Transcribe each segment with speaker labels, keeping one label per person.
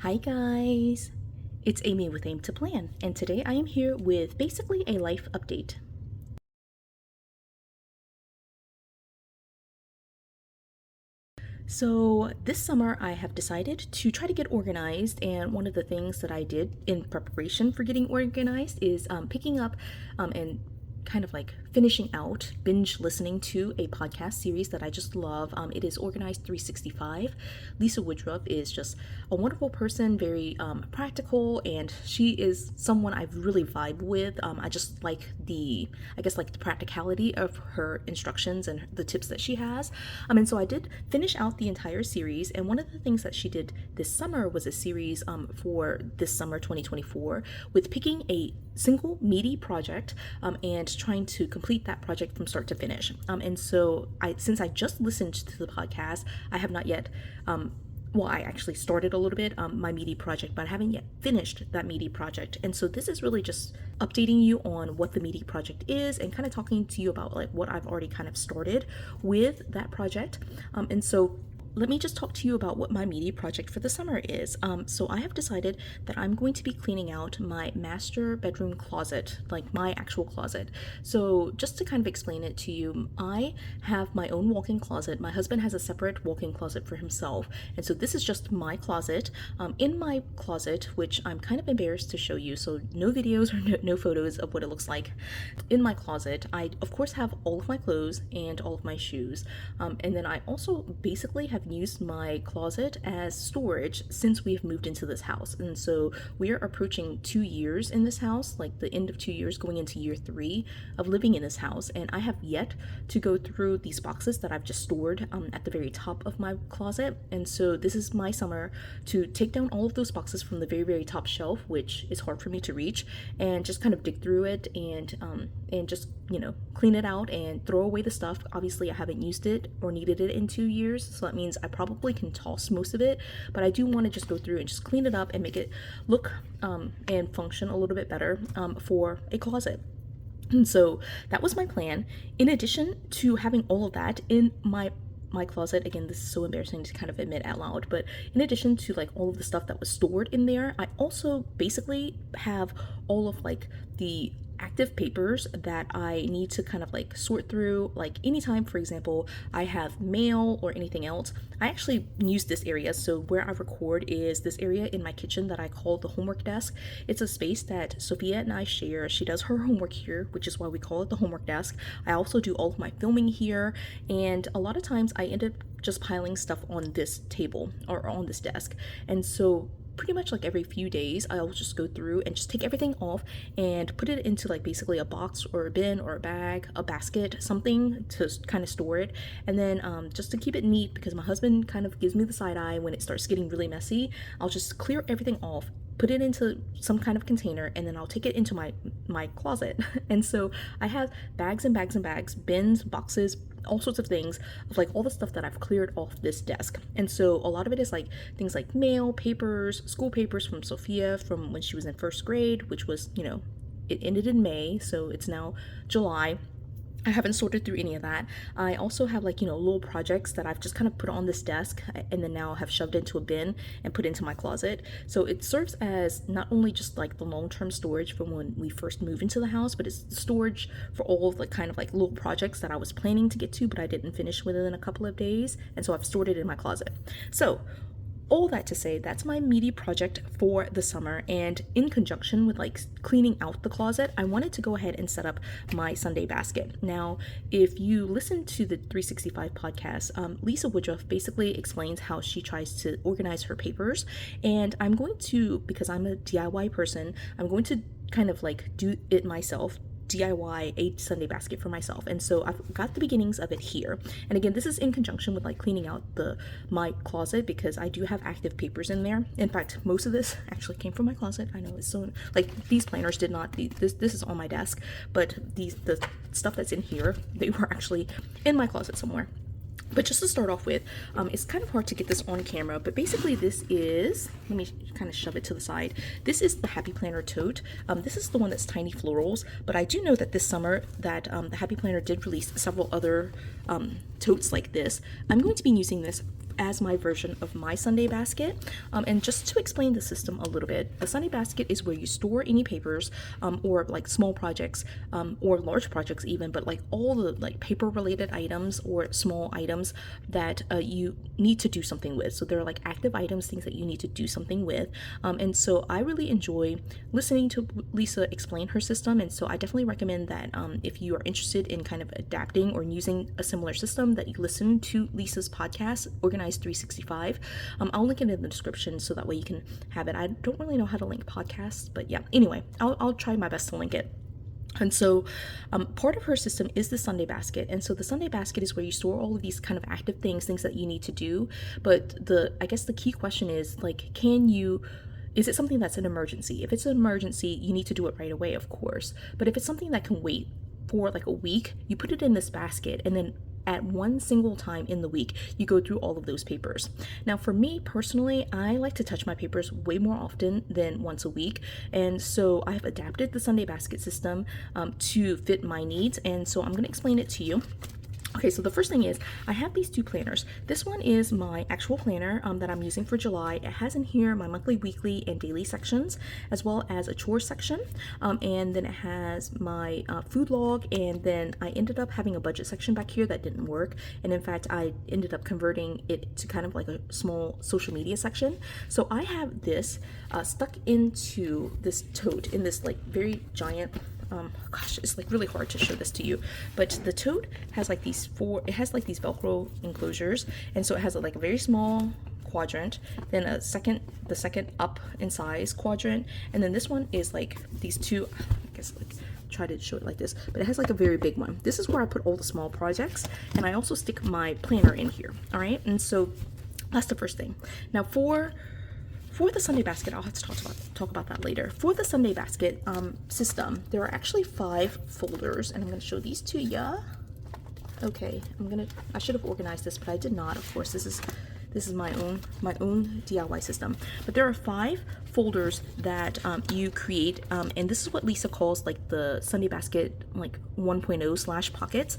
Speaker 1: Hi guys, it's Amy with Aim to Plan, and today I am here with basically a life update. So this summer I have decided to try to get organized, and one of the things that I did in preparation for getting organized is picking up and kind of like finishing out binge listening to a podcast series that I just love. It is Organized 365. Lisa Woodruff is just a wonderful person, very practical, and she is someone I really vibe with. I just like the practicality of her instructions and the tips that she has. And so I did finish out the entire series, and one of the things that she did this summer was a series for this summer 2024 with picking a single meaty project and trying to complete that project from start to finish. And so since I just listened to the podcast, I have not yet I actually started a little bit my Meaty project, but I haven't yet finished that Meaty project. And so this is really just updating you on what the Meaty project is and kind of talking to you about like what I've already kind of started with that project. And so let me just talk to you about what my Meaty project for the summer is. So I have decided that I'm going to be cleaning out my master bedroom closet, like my actual closet. So just to kind of explain it to you, I have my own walk-in closet. My husband has a separate walk-in closet for himself. And so this is just my closet. In my closet, which I'm kind of embarrassed to show you, so no videos or no photos of what it looks like. In my closet, I of course have all of my clothes and all of my shoes. And then I also basically have used my closet as storage since we've moved into this house. And so we are approaching 2 years in this house, like the end of 2 years going into year 3 of living in this house. And I have yet to go through these boxes that I've just stored at the very top of my closet. And so this is my summer to take down all of those boxes from the very, very top shelf, which is hard for me to reach, and just kind of dig through it and just, clean it out and throw away the stuff. Obviously, I haven't used it or needed it in 2 years, so that means I probably can toss most of it, but I do want to just go through and just clean it up and make it look and function a little bit better for a closet. And so that was my plan. In addition to having all of that in my closet, again, this is so embarrassing to kind of admit out loud, but in addition to like all of the stuff that was stored in there, I also basically have all of like the active papers that I need to kind of like sort through. Like anytime, for example, I have mail or anything else, I actually use this area. So where I record is this area in my kitchen that I call the homework desk. It's a space that Sophia and I share. She does her homework here, which is why we call it the homework desk. I also do all of my filming here, and a lot of times I end up just piling stuff on this table or on this desk. And so pretty much like every few days I'll just go through and just take everything off and put it into like basically a box or a bin or a bag, a basket, something to kind of store it. And then just to keep it neat, because my husband kind of gives me the side eye when it starts getting really messy, I'll just clear everything off, put it into some kind of container, and then I'll take it into my closet. And so I have bags and bags and bags, bins, boxes, all sorts of things of like all the stuff that I've cleared off this desk. And so a lot of it is like things like mail, papers, school papers from Sophia from when she was in first grade, which was, it ended in May, so it's now July. I haven't sorted through any of that. I also have like, little projects that I've just kind of put on this desk and then now have shoved into a bin and put into my closet. So it serves as not only just like the long-term storage for when we first move into the house, but it's storage for all of the kind of like little projects that I was planning to get to, but I didn't finish within a couple of days. And so I've stored it in my closet. So all that to say, that's my Meaty project for the summer, and in conjunction with like cleaning out the closet, I wanted to go ahead and set up my Sunday basket. Now, if you listen to the 365 podcast, Lisa Woodruff basically explains how she tries to organize her papers, and I'm going to, because I'm a DIY person, I'm going to kind of like do it myself, DIY a Sunday basket for myself. And so I've got the beginnings of it here. And again, this is in conjunction with like cleaning out my closet, because I do have active papers in there. In fact, most of this actually came from my closet. I know it's so like these planners did not, this is on my desk, but the stuff that's in here, they were actually in my closet somewhere. But just to start off with, it's kind of hard to get this on camera, but basically this is, let me kind of shove it to the side. This is the Happy Planner tote. This is the one that's tiny florals, but I do know that this summer that the Happy Planner did release several other totes like this. I'm going to be using this as my version of my Sunday basket. And just to explain the system a little bit, a Sunday basket is where you store any papers or like small projects or large projects even, but like all the like paper related items or small items that you need to do something with. So they're like active items, things that you need to do something with. And so I really enjoy listening to Lisa explain her system. And so I definitely recommend that if you are interested in kind of adapting or using a similar system, that you listen to Lisa's podcast, Organized 365. I'll link it in the description so that way you can have it. I don't really know how to link podcasts, but yeah, anyway, I'll try my best to link it. And so part of her system is the Sunday basket. And so the Sunday basket is where you store all of these kind of active things that you need to do. But I guess the key question is like, is it something that's an emergency? If it's an emergency, you need to do it right away, of course. But if it's something that can wait for like a week, you put it in this basket, and then at one single time in the week, you go through all of those papers. Now, for me personally, I like to touch my papers way more often than once a week. And so I have adapted the Sunday basket system to fit my needs. And so I'm going to explain it to you. Okay, so the first thing is I have these two planners. This one is my actual planner that I'm using for July. It has in here my monthly, weekly, and daily sections, as well as a chore section. And then it has my food log, and then I ended up having a budget section back here that didn't work. And in fact, I ended up converting it to kind of like a small social media section. So I have this stuck into this tote in this like very giant gosh, it's like really hard to show this to you, but the tote has like these Velcro enclosures, and so it has like a very small quadrant, then the second up in size quadrant, and then this one is like these two, I guess like try to show it like this, but it has like a very big one. This is where I put all the small projects, and I also stick my planner in here. All right, and so that's the first thing. Now for the Sunday basket, I'll have to talk about that later. For the Sunday basket system, there are actually 5 folders, and I'm going to show these to ya. Okay, I should have organized this, but I did not. Of course, this is my own DIY system. But there are 5 folders that you create, and this is what Lisa calls like the Sunday basket like 1.0 / pockets.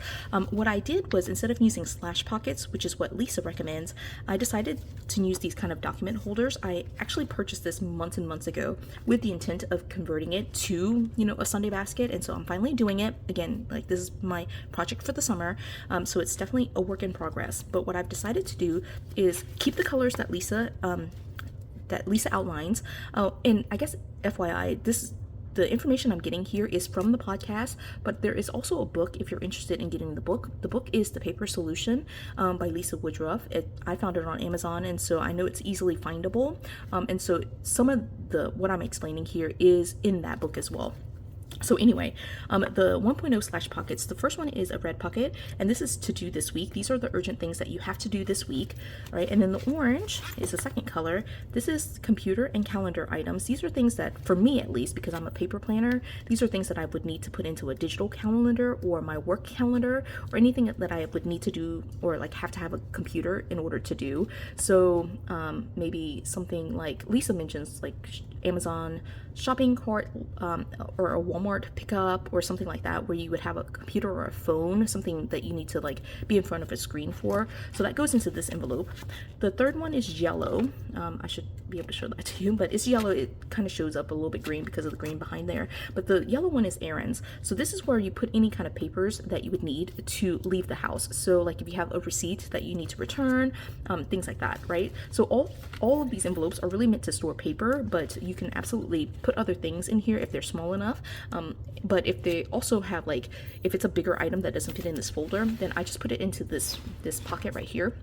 Speaker 1: What I did was, instead of using / pockets, which is what Lisa recommends, I decided to use these kind of document holders. I actually purchased this months and months ago with the intent of converting it to, a Sunday basket, and so I'm finally doing it. Again, like this is my project for the summer, so it's definitely a work in progress. But what I've decided to do is keep the colors that Lisa outlines. And I guess FYI, the information I'm getting here is from the podcast, but there is also a book if you're interested in getting the book. The book is The Paper Solution by Lisa Woodruff. I found it on Amazon, and so I know it's easily findable. And so some of what I'm explaining here is in that book as well. So anyway, the 1.0 / pockets, the first one is a red pocket, and this is to do this week. These are the urgent things that you have to do this week, right? And then the orange is the second color. This is computer and calendar items. These are things that, for me at least, because I'm a paper planner, these are things that I would need to put into a digital calendar or my work calendar, or anything that I would need to do or like have to have a computer in order to do. So maybe something like Lisa mentions, like Amazon shopping cart or a Walmart pickup or something like that, where you would have a computer or a phone, something that you need to like be in front of a screen for. So that goes into this envelope. The third one is yellow. I should be able to show that to you, but it's yellow. It kind of shows up a little bit green because of the green behind there, but the yellow one is errands. So this is where you put any kind of papers that you would need to leave the house. So like if you have a receipt that you need to return, things like that, right? So all of these envelopes are really meant to store paper, but you can absolutely put other things in here if they're small enough. But if they also have like, if it's a bigger item that doesn't fit in this folder, then I just put it into this pocket right here.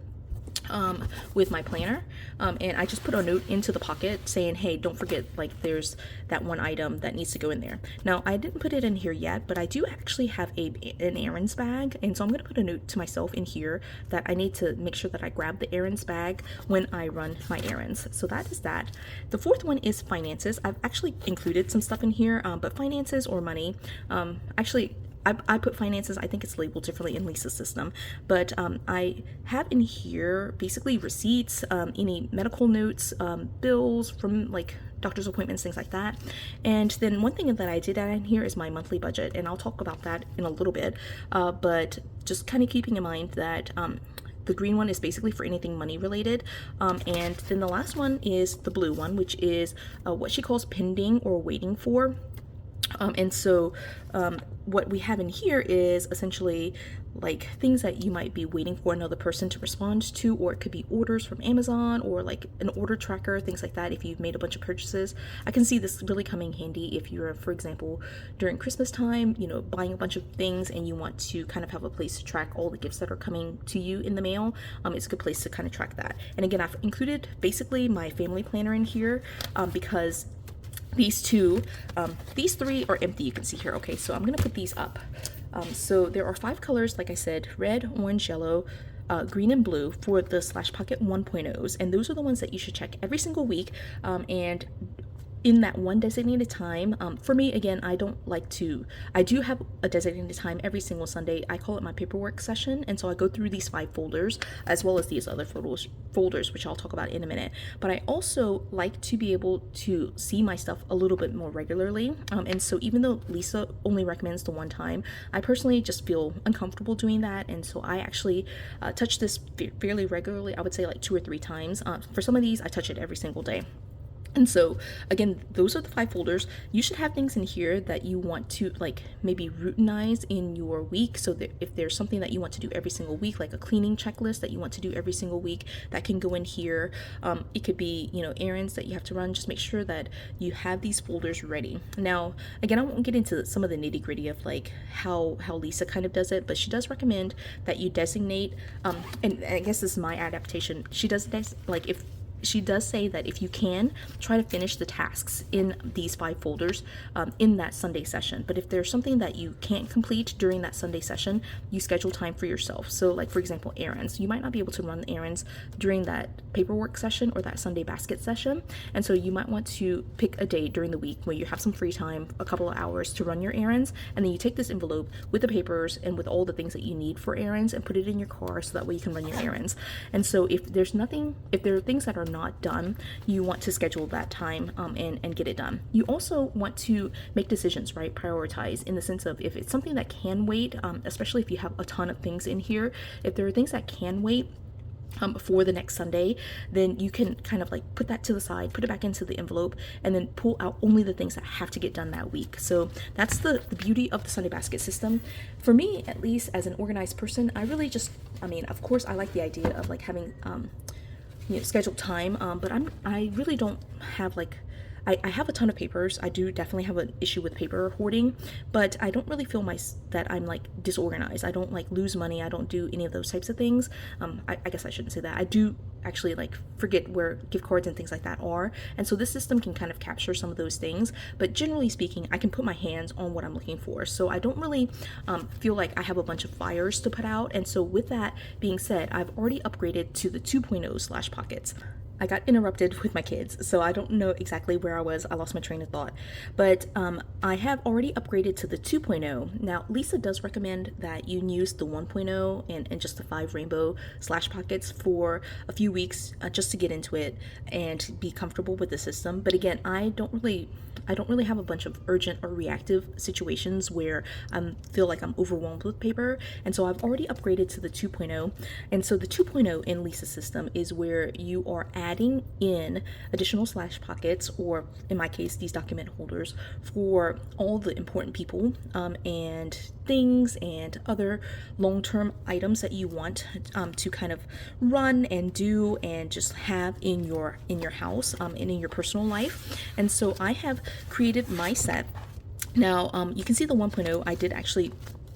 Speaker 1: With my planner, and I just put a note into the pocket saying, hey, don't forget, like there's that one item that needs to go in there. Now I didn't put it in here yet, but I do actually have an errands bag, and so I'm going to put a note to myself in here that I need to make sure that I grab the errands bag when I run my errands. So that is that. The fourth one is finances. I've actually included some stuff in here, but finances or money, actually I put finances, I think it's labeled differently in Lisa's system, but I have in here basically receipts, any medical notes, bills from like doctor's appointments, things like that. And then one thing that I did add in here is my monthly budget, and I'll talk about that in a little bit, but just kind of keeping in mind that the green one is basically for anything money related. And then the last one is the blue one, which is what she calls pending or waiting for. And so what we have in here is essentially like things that you might be waiting for another person to respond to, or it could be orders from Amazon or like an order tracker, things like that. If you've made a bunch of purchases, I can see this really coming handy if you're, for example, during Christmas time, you know, buying a bunch of things and you want to kind of have a place to track all the gifts that are coming to you in the mail. It's a good place to kind of track that. And again, I've included basically my family planner in here because these three are empty, you can see here. Okay, so I'm gonna put these up. So there are 5 colors, like I said: red, orange, yellow, green, and blue for the Slash Pocket 1.0s, and those are the ones that you should check every single week. And in that one designated time, for me, again, I do have a designated time every single Sunday. I call it my paperwork session, and so I go through these 5 folders as well as these other folders, which I'll talk about in a minute. But I also like to be able to see my stuff a little bit more regularly, and so even though Lisa only recommends the one time, I personally just feel uncomfortable doing that, and so I actually touch this fairly regularly. I would say like 2 or 3 times. For some of these, I touch it every single day. And so again, those are the 5 folders. You should have things in here that you want to like maybe routinize in your week. So that if there's something that you want to do every single week, like a cleaning checklist that you want to do every single week, that can go in here. It could be, you know, errands that you have to run. Just make sure that you have these folders ready. Now, again, I won't get into some of the nitty gritty of like how Lisa kind of does it, but she does recommend that you designate, and I guess this is my adaptation. She does say that if you can, try to finish the tasks in these 5 folders in that Sunday session. But if there's something that you can't complete during that Sunday session, you schedule time for yourself. So like, for example, errands. You might not be able to run errands during that paperwork session or that Sunday basket session. And so you might want to pick a day during the week where you have some free time, a couple of hours to run your errands. And then you take this envelope with the papers and with all the things that you need for errands and put it in your car so that way you can run your errands. And so if there are things that are not done, you want to schedule that time and get it done. You also want to make decisions, right? Prioritize in the sense of if it's something that can wait, especially if you have a ton of things in here. If there are things that can wait for the next Sunday, then you can kind of like put that to the side, put it back into the envelope, and then pull out only the things that have to get done that week. So that's the beauty of the Sunday basket system. For me, at least as an organized person, I really just, I mean, of course I like the idea of like having scheduled time, but I really don't have like, I have a ton of papers. I do definitely have an issue with paper hoarding, but I don't really feel that I'm like disorganized. I don't like lose money. I don't do any of those types of things. I guess I shouldn't say that. I do actually like forget where gift cards and things like that are. And so this system can kind of capture some of those things, but generally speaking, I can put my hands on what I'm looking for. So I don't really feel like I have a bunch of fires to put out. And so with that being said, I've already upgraded to the 2.0 Slash Pockets. I got interrupted with my kids, so I don't know exactly where I was. I lost my train of thought. But I have already upgraded to the 2.0. Now, Lisa does recommend that you use the 1.0 and just the 5 rainbow Slash Pockets for a few weeks just to get into it and be comfortable with the system. But again, I don't really have a bunch of urgent or reactive situations where I feel like I'm overwhelmed with paper. And so I've already upgraded to the 2.0. And so the 2.0 in Lisa's system is where you are adding in additional Slash Pockets, or in my case, these document holders for all the important people and things and other long-term items that you want to kind of run and do and just have in your house and in your personal life. And so I have created my set. Now you can see the 1.0 I did actually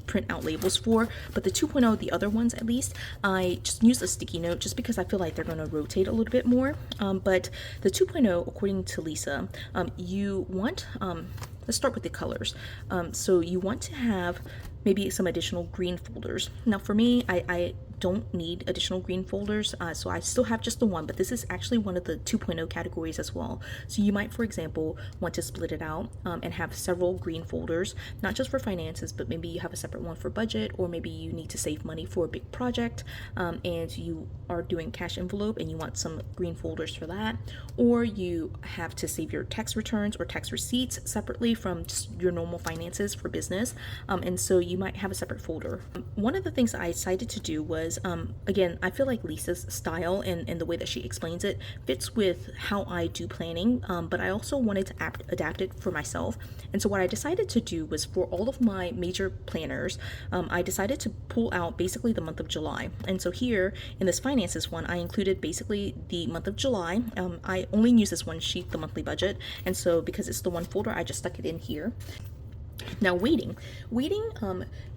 Speaker 1: print out labels for, but the 2.0, the other ones at least, I just used a sticky note just because I feel like they're going to rotate a little bit more. But the 2.0, according to Lisa, you want, let's start with the colors. So you want to have maybe some additional green folders. Now for me, I don't need additional green folders, so I still have just the one, but this is actually one of the 2.0 categories as well. So you might, for example, want to split it out and have several green folders, not just for finances, but maybe you have a separate one for budget, or maybe you need to save money for a big project and you are doing cash envelope and you want some green folders for that, or you have to save your tax returns or tax receipts separately basically from just your normal finances for business. And so you might have a separate folder. One of the things I decided to do was, again, I feel like Lisa's style and the way that she explains it fits with how I do planning, but I also wanted to adapt it for myself. And so what I decided to do was, for all of my major planners, I decided to pull out basically the month of July. And so here in this finances one, I included basically the month of July. I only use this one sheet, the monthly budget, and so because it's the one folder, I just stuck it in here. Now waiting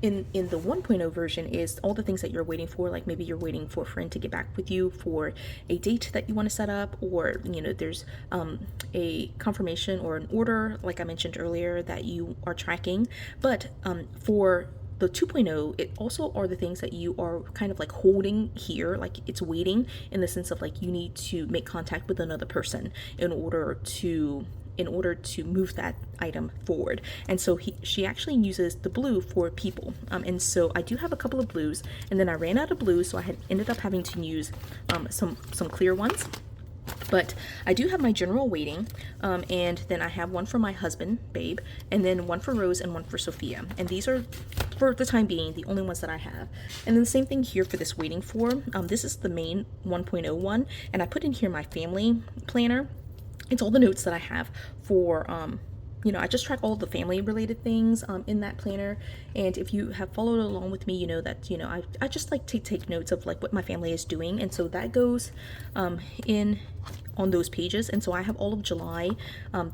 Speaker 1: in the 1.0 version is all the things that you're waiting for, like maybe you're waiting for a friend to get back with you for a date that you want to set up, or there's a confirmation or an order, like I mentioned earlier, that you are tracking. But for the 2.0, it also are the things that you are kind of like holding here, like it's waiting in the sense of like you need to make contact with another person in order to move that item forward. And so she actually uses the blue for people. And so I do have a couple of blues, and then I ran out of blues, so I had ended up having to use some clear ones. But I do have my general waiting, and then I have one for my husband, Babe, and then one for Rose and one for Sophia. And these are, for the time being, the only ones that I have. And then the same thing here for this waiting for. This is the main 1.0 one, and I put in here my family planner. It's all the notes that I have for, I just track all the family related things in that planner. And if you have followed along with me, you know that, I just like to take notes of like what my family is doing. And so that goes in on those pages. And so I have all of July,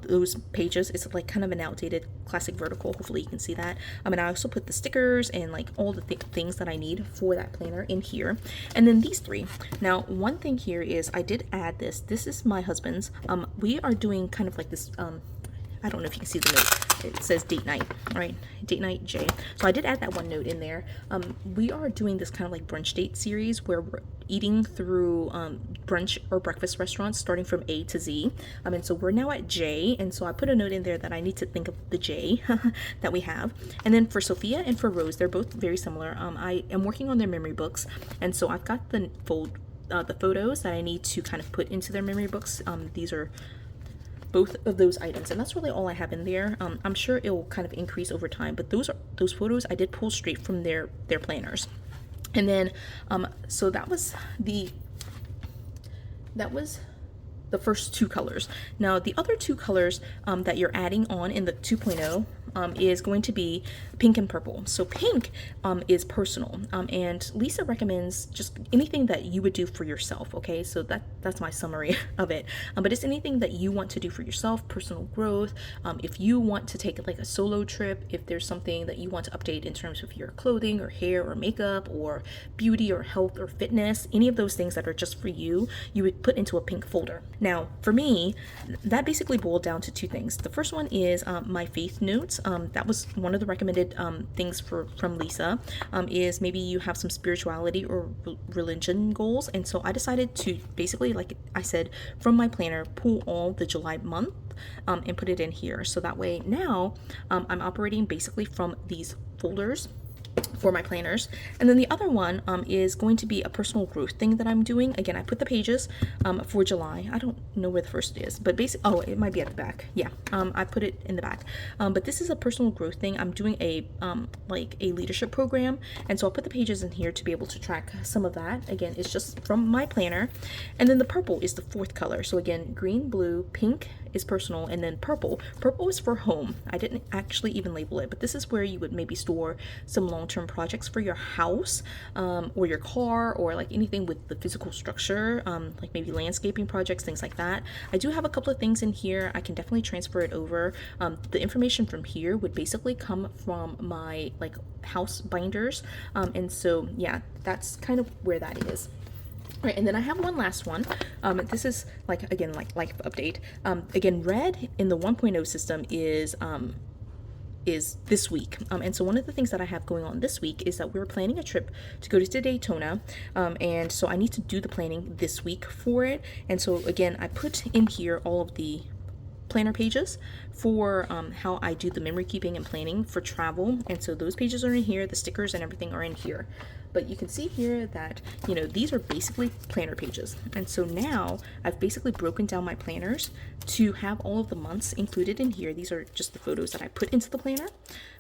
Speaker 1: those pages. It's like kind of an outdated classic vertical. Hopefully you can see that. And I also put the stickers and like all the things that I need for that planner in here. And then these three. Now, one thing here is I did add this. This is my husband's. We are doing kind of like this, I don't know if you can see the note. It says date night, all right? Date night J. So I did add that one note in there. We are doing this kind of like brunch date series where we're eating through brunch or breakfast restaurants starting from A to Z. And so we're now at J. And so I put a note in there that I need to think of the J that we have. And then for Sophia and for Rose, they're both very similar. I am working on their memory books. And so I've got the photos that I need to kind of put into their memory books. These are both of those items, and that's really all I have in there. I'm sure it will kind of increase over time, but those photos I did pull straight from their planners. And then so that was the first two colors. Now the other two colors that you're adding on in the 2.0 is going to be pink and purple. So pink is personal, and Lisa recommends just anything that you would do for yourself. Okay, so that's my summary of it. But it's anything that you want to do for yourself, personal growth. If you want to take like a solo trip, if there's something that you want to update in terms of your clothing or hair or makeup or beauty or health or fitness, any of those things that are just for you, you would put into a pink folder. Now for me, that basically boiled down to two things. The first one is my faith notes. That was one of the recommended things from Lisa, is maybe you have some spirituality or religion goals. And so I decided to basically, like I said, from my planner, pull all the July month and put it in here. So that way now I'm operating basically from these folders for my planners. And then the other one is going to be a personal growth thing that I'm doing. Again, I put the pages for July. I don't know where the first is, but basically, oh, it might be at the back. Yeah, I put it in the back. But this is a personal growth thing. I'm doing a like a leadership program, and so I'll put the pages in here to be able to track some of that. Again, it's just from my planner. And then the purple is the fourth color. So again, green, blue, pink is personal, and then purple. Purple is for home. I didn't actually even label it, but this is where you would maybe store some long-term projects for your house or your car, or like anything with the physical structure, like maybe landscaping projects, things like that. I do have a couple of things in here. I can definitely transfer it over. The information from here would basically come from my like house binders, and so yeah, that's kind of where that is. Right, and then I have one last one. This is like, again, like life update. Again, red in the 1.0 system is this week. And so one of the things that I have going on this week is that we're planning a trip to go to Daytona. And so I need to do the planning this week for it. And so again, I put in here all of the planner pages for how I do the memory keeping and planning for travel. And so those pages are in here, the stickers and everything are in here. But you can see here that, you know, these are basically planner pages. And so now I've basically broken down my planners to have all of the months included in here. These are just the photos that I put into the planner.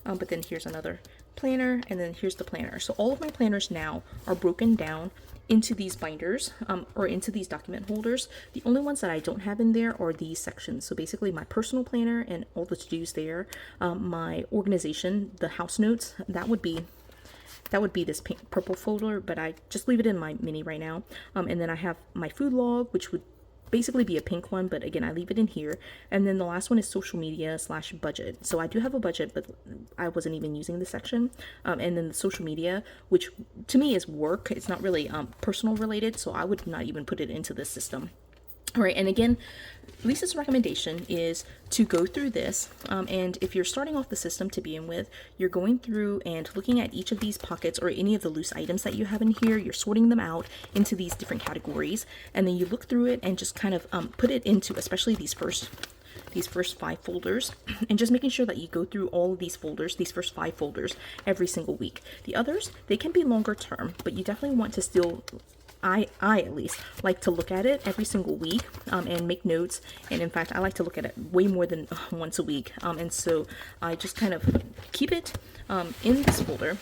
Speaker 1: But then here's another planner, and then here's the planner. So all of my planners now are broken down into these binders or into these document holders. The only ones that I don't have in there are these sections. So basically my personal planner and all the to-dos there, my organization, the house notes, that would be this pink, purple folder, but I just leave it in my mini right now. And then I have my food log, which would basically be a pink one, but again, I leave it in here. And then the last one is social media / budget. So I do have a budget, but I wasn't even using this section. And then the social media, which to me is work. It's not really personal related, so I would not even put it into this system. All right, and again, Lisa's recommendation is to go through this, and if you're starting off the system to begin with, you're going through and looking at each of these pockets or any of the loose items that you have in here. You're sorting them out into these different categories, and then you look through it and just kind of put it into, especially these first 5 folders, and just making sure that you go through all of these folders, these first 5 folders, every single week. The others, they can be longer term, but you definitely want to still, I at least like to look at it every single week and make notes. And in fact, I like to look at it way more than once a week. And so I just kind of keep it in this folder.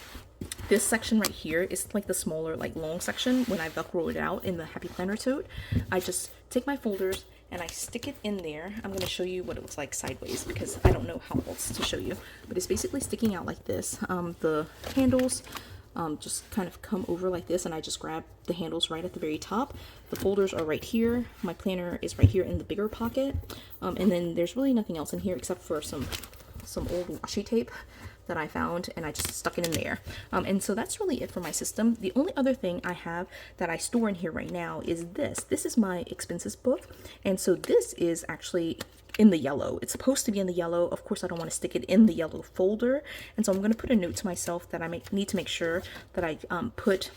Speaker 1: This section right here is like the smaller, like long section. When I Velcro it out in the Happy Planner tote, I just take my folders and I stick it in there. I'm going to show you what it looks like sideways because I don't know how else to show you. But it's basically sticking out like this. The handles just kind of come over like this, and I just grab the handles right at the very top. The folders are right here. My planner is right here in the bigger pocket. And then there's really nothing else in here except for some old washi tape that I found, and I just stuck it in there. And so that's really it for my system. The only other thing I have that I store in here right now is this. This is my expenses book, and so this is actually in the yellow. It's supposed to be in the yellow. Of course, I don't want to stick it in the yellow folder, and so I'm going to put a note to myself that I need to make sure that I put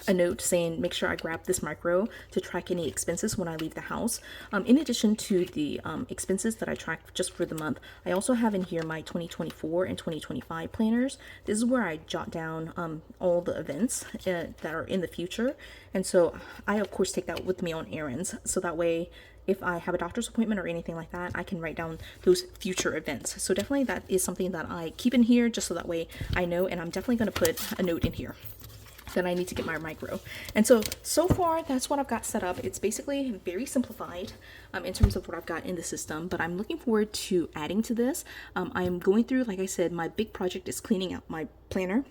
Speaker 1: a note saying make sure I grab this micro to track any expenses when I leave the house. In addition to the expenses that I track just for the month, I also have in here my 2024 and 2025 planners. This is where I jot down all the events that are in the future, and so I of course take that with me on errands, so that way if I have a doctor's appointment or anything like that, I can write down those future events. So definitely that is something that I keep in here just so that way I know, and I'm definitely going to put a note in here that I need to get my micro. And so far that's what I've got set up. It's basically very simplified in terms of what I've got in the system, but I'm looking forward to adding to this. I'm going through, like I said, my big project is cleaning out my planner.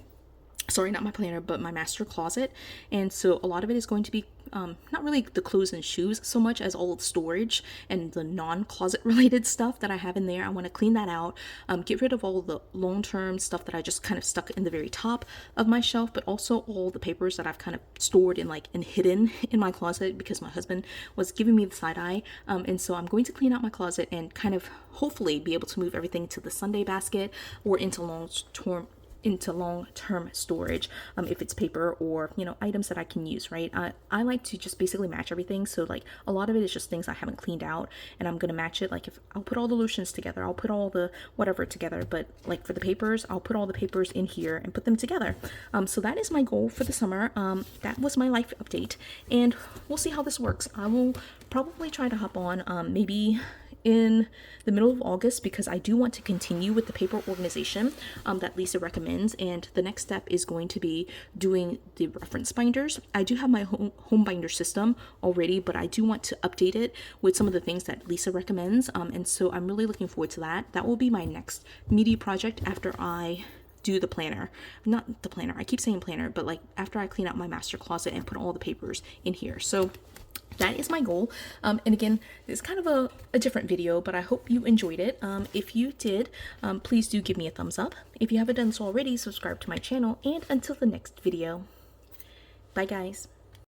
Speaker 1: Sorry, not my planner, but my master closet. And so a lot of it is going to be not really the clothes and shoes so much as all the storage and the non-closet related stuff that I have in there. I want to clean that out, get rid of all the long-term stuff that I just kind of stuck in the very top of my shelf, but also all the papers that I've kind of stored and hidden in my closet because my husband was giving me the side eye. And so I'm going to clean out my closet and kind of hopefully be able to move everything to the Sunday basket or into long-term storage if it's paper or items that I can use, right? I like to just basically match everything, so like a lot of it is just things I haven't cleaned out and I'm gonna match it. Like if I'll put all the lotions together, I'll put all the whatever together, but like for the papers, I'll put all the papers in here and put them together. So that is my goal for the summer. That was my life update, and we'll see how this works. I will probably try to hop on maybe in the middle of August because I do want to continue with the paper organization that Lisa recommends, and the next step is going to be doing the reference binders. I do have my home binder system already, but I do want to update it with some of the things that Lisa recommends, and so I'm really looking forward to that. That will be my next meaty project after I do the planner. Not the planner, I keep saying planner, but like after I clean out my master closet and put all the papers in here. So that is my goal. And again, it's kind of a different video, but I hope you enjoyed it. If you did, please do give me a thumbs up. If you haven't done so already, subscribe to my channel, and until the next video, bye guys.